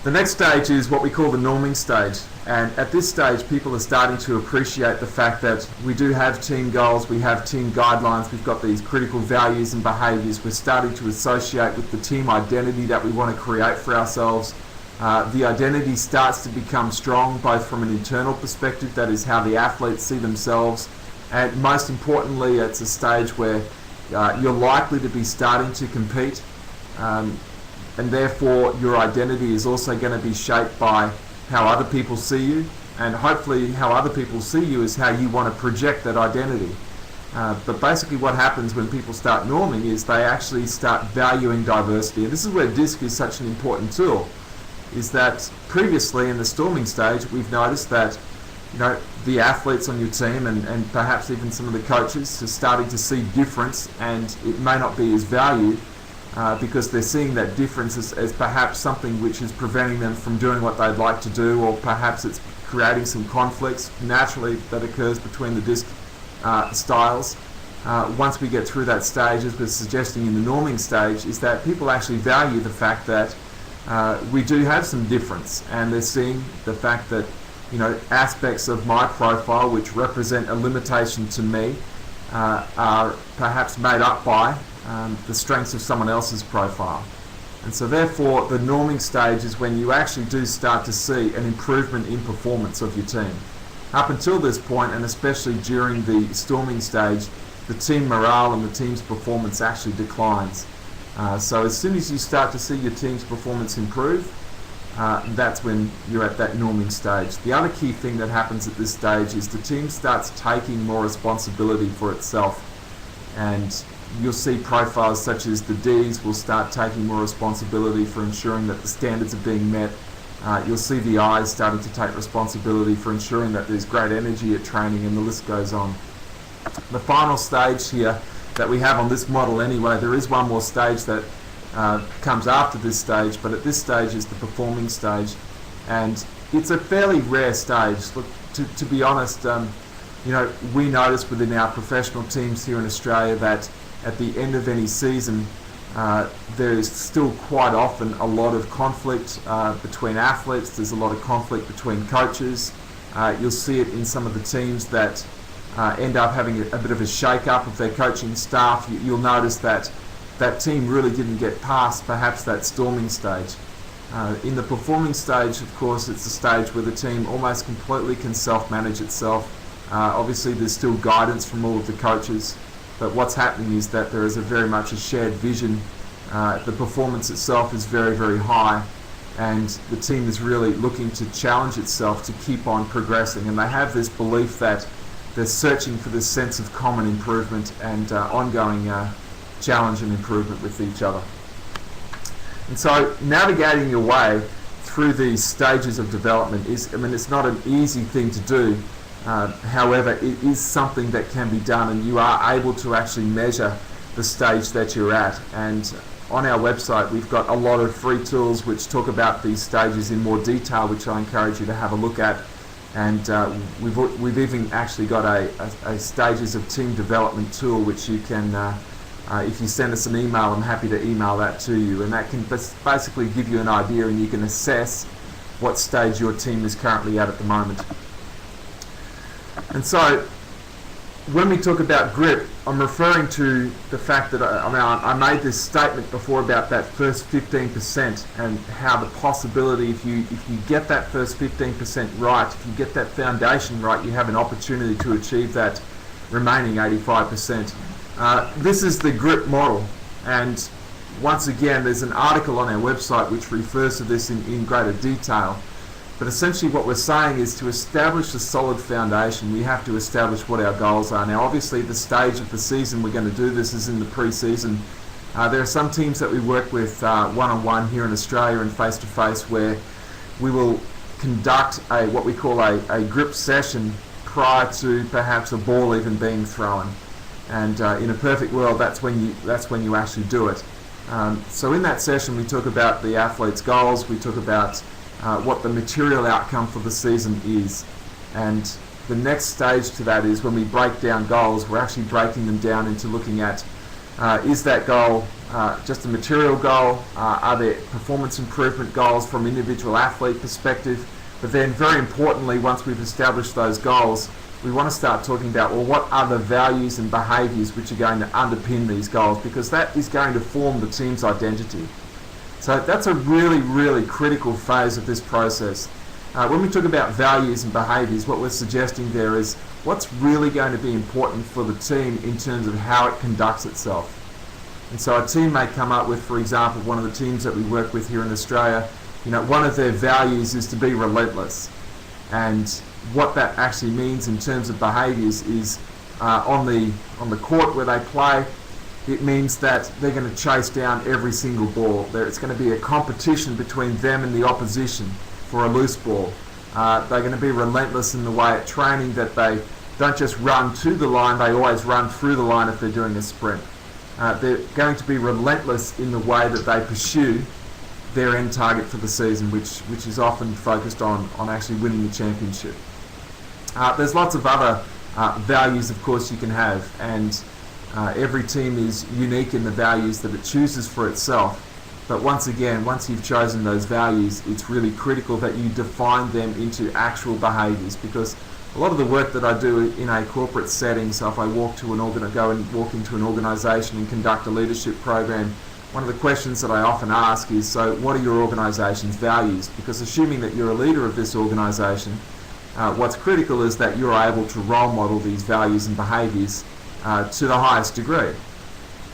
The next stage is what we call the norming stage, and at this stage people are starting to appreciate the fact that we do have team goals, we have team guidelines, we've got these critical values and behaviours, we're starting to associate with the team identity that we want to create for ourselves. The identity starts to become strong both from an internal perspective, that is how the athletes see themselves, and most importantly it's a stage where you're likely to be starting to compete, and therefore your identity is also going to be shaped by how other people see you, and hopefully how other people see you is how you want to project that identity. But basically what happens when people start norming is they actually start valuing diversity, and this is where DISC is such an important tool, is that previously in the storming stage we've noticed that the athletes on your team and perhaps even some of the coaches are starting to see difference, and it may not be as valued because they're seeing that difference as perhaps something which is preventing them from doing what they'd like to do, or perhaps it's creating some conflicts naturally that occurs between the DISC styles. Once we get through that stage, as we're suggesting in the norming stage, is that people actually value the fact that we do have some difference, and they're seeing the fact that aspects of my profile which represent a limitation to me are perhaps made up by the strengths of someone else's profile. And so therefore the norming stage is when you actually do start to see an improvement in performance of your team. Up until this point, and especially during the storming stage, the team morale and the team's performance actually declines. So as soon as you start to see your team's performance improve, that's when you're at that norming stage. The other key thing that happens at this stage is the team starts taking more responsibility for itself, and you'll see profiles such as the Ds will start taking more responsibility for ensuring that the standards are being met. You'll see the Is starting to take responsibility for ensuring that there's great energy at training, and the list goes on. The final stage here that we have on this model anyway, there is one more stage that comes after this stage, but at this stage is the performing stage, and it's a fairly rare stage. Look, to be honest, we notice within our professional teams here in Australia that at the end of any season there is still quite often a lot of conflict between athletes. There's a lot of conflict between coaches. You'll see it in some of the teams that end up having a bit of a shake-up of their coaching staff. You'll notice that that team really didn't get past perhaps that storming stage. In the performing stage, of course, it's a stage where the team almost completely can self-manage itself. Obviously there's still guidance from all of the coaches, but what's happening is that there is very much a shared vision. The performance itself is very, very high, and the team is really looking to challenge itself to keep on progressing, and they have this belief that they're searching for this sense of common improvement and ongoing challenge and improvement with each other. And so navigating your way through these stages of development it's not an easy thing to do. However, it is something that can be done, and you are able to actually measure the stage that you're at. And on our website we've got a lot of free tools which talk about these stages in more detail, which I encourage you to have a look at. And we've even actually got a stages of team development tool which you can, if you send us an email, I'm happy to email that to you, and that can basically give you an idea, and you can assess what stage your team is currently at the moment. And so when we talk about grip, I'm referring to the fact that I made this statement before about that first 15% and how the possibility, if you get that first 15% right, if you get that foundation right, you have an opportunity to achieve that remaining 85%. This is the grip model, and once again there's an article on our website which refers to this in greater detail. But essentially what we're saying is, to establish a solid foundation, we have to establish what our goals are. Now obviously the stage of the season we're going to do this is in the pre-season. There are some teams that we work with one-on-one here in Australia and face-to-face, where we will conduct what we call a grip session prior to perhaps a ball even being thrown. And in a perfect world, that's when you actually do it. So in that session we talk about the athlete's goals, we talk about what the material outcome for the season is, and the next stage to that is when we break down goals, we're actually breaking them down into looking at Is that goal just a material goal? Are there performance improvement goals from an individual athlete perspective? But then very importantly, once we've established those goals, we want to start talking about, well, what are the values and behaviours which are going to underpin these goals, because that is going to form the team's identity. So that's a really, really critical phase of this process. When we talk about values and behaviours, what we're suggesting there is what's really going to be important for the team in terms of how it conducts itself. And so a team may come up with, for example, one of the teams that we work with here in Australia, one of their values is to be relentless. And what that actually means in terms of behaviours is on the court where they play, it means that they're going to chase down every single ball. It's going to be a competition between them and the opposition for a loose ball. They're going to be relentless in the way at training, that they don't just run to the line, they always run through the line if they're doing a sprint. They're going to be relentless in the way that they pursue their end target for the season, which is often focused on actually winning the championship. There's lots of other values, of course, you can have, and every team is unique in the values that it chooses for itself. But once again, once you've chosen those values, it's really critical that you define them into actual behaviours, because a lot of the work that I do in a corporate setting, so if I go and walk into an organisation and conduct a leadership program, one of the questions that I often ask is, so what are your organisation's values? Because assuming that you're a leader of this organisation, what's critical is that you're able to role model these values and behaviours to the highest degree.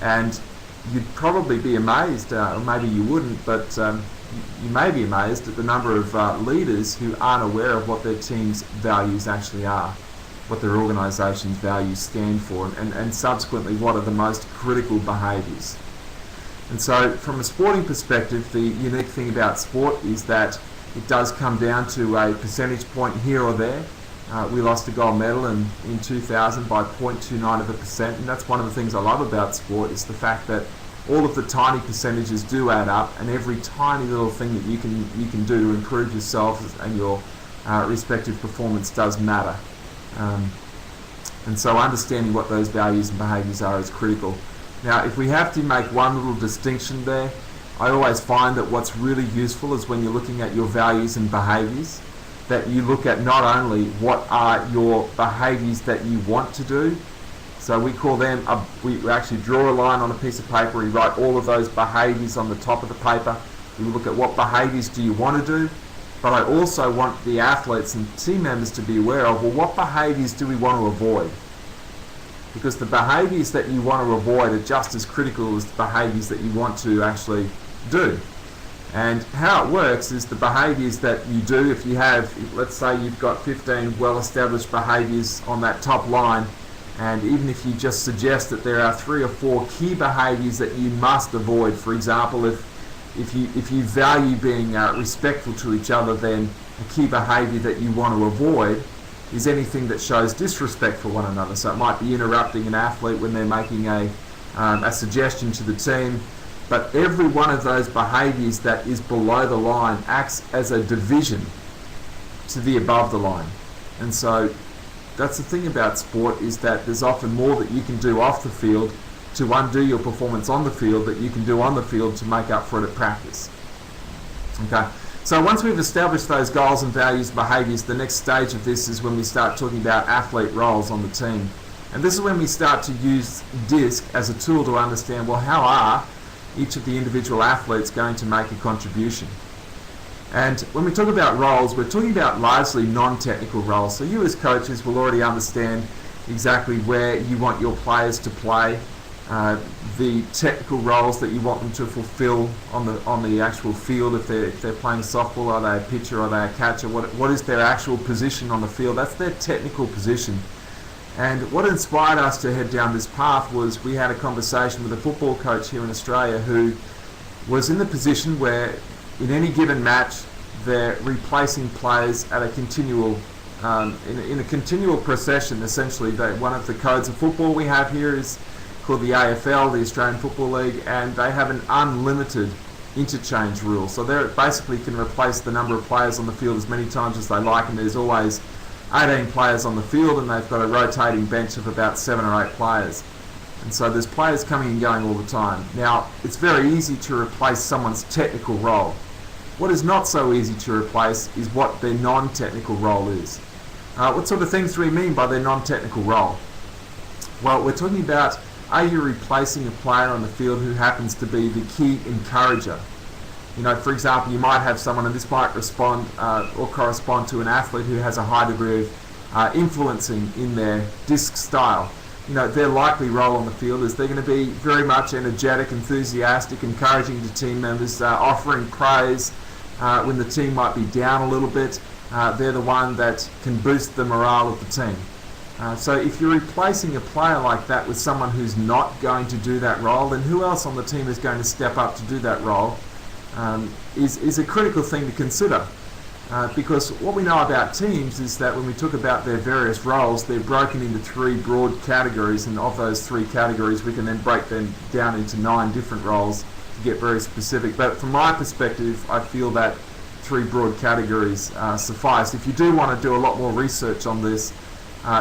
And you'd probably be amazed, or maybe you wouldn't, but you may be amazed at the number of leaders who aren't aware of what their team's values actually are, what their organisation's values stand for, and subsequently what are the most critical behaviours. And so from a sporting perspective, the unique thing about sport is that it does come down to a percentage point here or there. We lost a gold medal in 2000 by 0.29%, and that's one of the things I love about sport, is the fact that all of the tiny percentages do add up, and every tiny little thing that you can do to improve yourself and your respective performance does matter. And so understanding what those values and behaviours are is critical. Now, if we have to make one little distinction there, I always find that what's really useful is when you're looking at your values and behaviours, that you look at not only what are your behaviours that you want to do, so we call them, we actually draw a line on a piece of paper, we write all of those behaviours on the top of the paper, we look at what behaviours do you want to do, but I also want the athletes and team members to be aware of, well, what behaviours do we want to avoid? Because the behaviours that you want to avoid are just as critical as the behaviours that you want to actually do. And how it works is the behaviours that you do, if you have, let's say you've got 15 well-established behaviours on that top line, and even if you just suggest that there are 3 or 4 key behaviours that you must avoid, for example, if you value being respectful to each other, then a key behaviour that you want to avoid is anything that shows disrespect for one another. So it might be interrupting an athlete when they're making a suggestion to the team. But every one of those behaviours that is below the line acts as a division to the above the line. And so that's the thing about sport, is that there's often more that you can do off the field to undo your performance on the field that you can do on the field to make up for it at practice. Okay. So once we've established those goals and values and behaviours, the next stage of this is when we start talking about athlete roles on the team. And this is when we start to use DISC as a tool to understand, well, how are each of the individual athletes going to make a contribution? And when we talk about roles, we're talking about largely non-technical roles. So you as coaches will already understand exactly where you want your players to play, the technical roles that you want them to fulfill on the actual field. If they're playing softball, are they a pitcher, are they a catcher? What is their actual position on the field? That's their technical position. And what inspired us to head down this path was we had a conversation with a football coach here in Australia who was in the position where in any given match they're replacing players at a continual in a continual procession. Essentially, one of the codes of football we have here is called the AFL, the Australian Football League, and they have an unlimited interchange rule. So they basically can replace the number of players on the field as many times as they like, and there's always 18 players on the field, and they've got a rotating bench of about 7 or 8 players. And so there's players coming and going all the time. Now, it's very easy to replace someone's technical role. What is not so easy to replace is what their non-technical role is. What sort of things do we mean by their non-technical role? Well, we're talking about, are you replacing a player on the field who happens to be the key encourager? You know, for example, you might have someone, and this might respond or correspond to an athlete who has a high degree of influencing in their disc style. You know, their likely role on the field is they're going to be very much energetic, enthusiastic, encouraging to team members, offering praise when the team might be down a little bit. They're the one that can boost the morale of the team. So if you're replacing a player like that with someone who's not going to do that role, then who else on the team is going to step up to do that role is a critical thing to consider. Because what we know about teams is that when we talk about their various roles, they're broken into 3 broad categories, and of those 3 categories we can then break them down into 9 different roles to get very specific. But from my perspective, I feel that 3 broad categories suffice. If you do want to do a lot more research on this,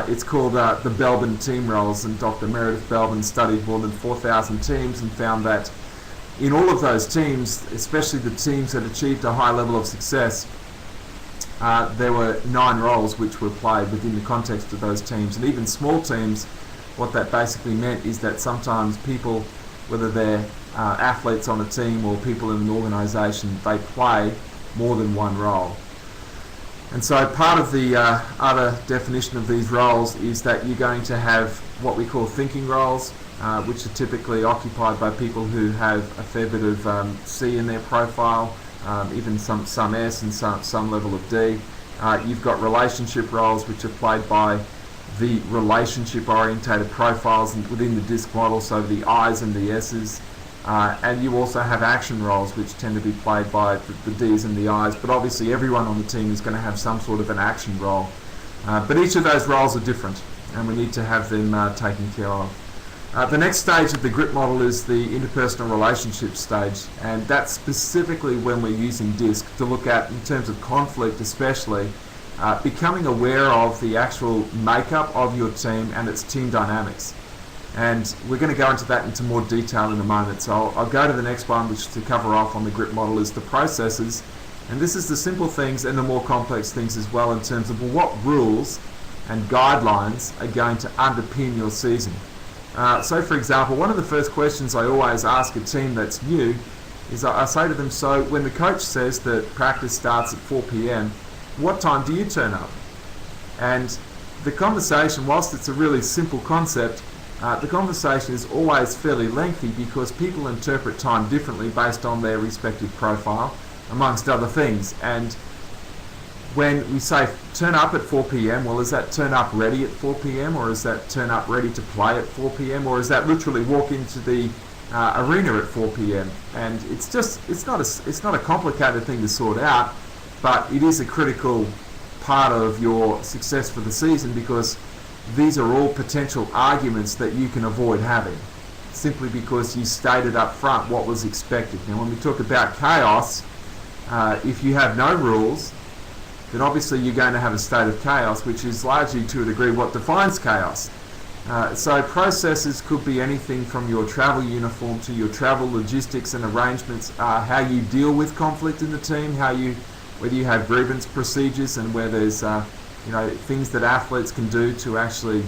it's called the Belbin team roles, and Dr. Meredith Belbin studied more than 4,000 teams and found that in all of those teams, especially the teams that achieved a high level of success, there were 9 roles which were played within the context of those teams. And even small teams, what that basically meant is that sometimes people, whether they're athletes on a team or people in an organisation, they play more than one role. And so part of the other definition of these roles is that you're going to have what we call thinking roles, which are typically occupied by people who have a fair bit of C in their profile, even some S and some level of D. You've got relationship roles, which are played by the relationship orientated profiles within the DISC model, so the I's and the S's. And you also have action roles, which tend to be played by the D's and the I's, but obviously everyone on the team is going to have some sort of an action role. But each of those roles are different, and we need to have them taken care of. The next stage of the GRIP model is the interpersonal relationships stage, and that's specifically when we're using DISC to look at, in terms of conflict especially, becoming aware of the actual makeup of your team and its team dynamics. And we're going to go into that into more detail in a moment, so I'll go to the next one, which to cover off on the GRIP model is the processes. And this is the simple things and the more complex things as well, in terms of what rules and guidelines are going to underpin your season. So for example, one of the first questions I always ask a team that's new is I say to them, so when the coach says that practice starts at 4 p.m, what time do you turn up? And the conversation, whilst it's a really simple concept, the conversation is always fairly lengthy because people interpret time differently based on their respective profile, amongst other things. And when we say turn up at 4 p.m, well, is that turn up ready at 4 p.m, or is that turn up ready to play at 4 p.m, or is that literally walk into the arena at 4 p.m? And it's not a complicated thing to sort out, but it is a critical part of your success for the season, because these are all potential arguments that you can avoid having, simply because you stated up front what was expected. Now, when we talk about chaos, if you have no rules, then obviously you're going to have a state of chaos, which is largely, to a degree, what defines chaos. So processes could be anything from your travel uniform to your travel logistics and arrangements, how you deal with conflict in the team, whether you have grievance procedures, and where there's things that athletes can do to actually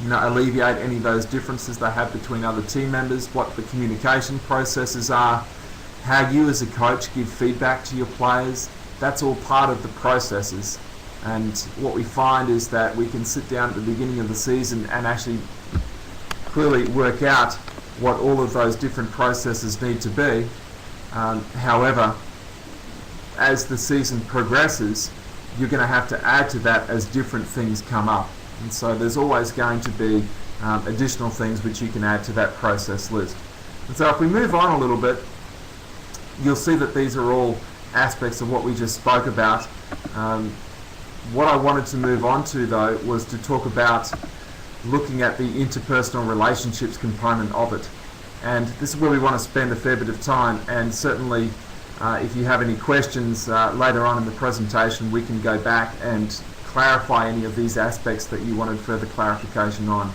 alleviate any of those differences they have between other team members, what the communication processes are, how you as a coach give feedback to your players. That's all part of the processes. And what we find is that we can sit down at the beginning of the season and actually clearly work out what all of those different processes need to be. However, as the season progresses, you're going to have to add to that as different things come up. And so there's always going to be additional things which you can add to that process list. And so if we move on a little bit, you'll see that these are all aspects of what we just spoke about. What I wanted to move on to, though, was to talk about looking at the interpersonal relationships component of it. And this is where we want to spend a fair bit of time, and certainly if you have any questions later on in the presentation, we can go back and clarify any of these aspects that you wanted further clarification on.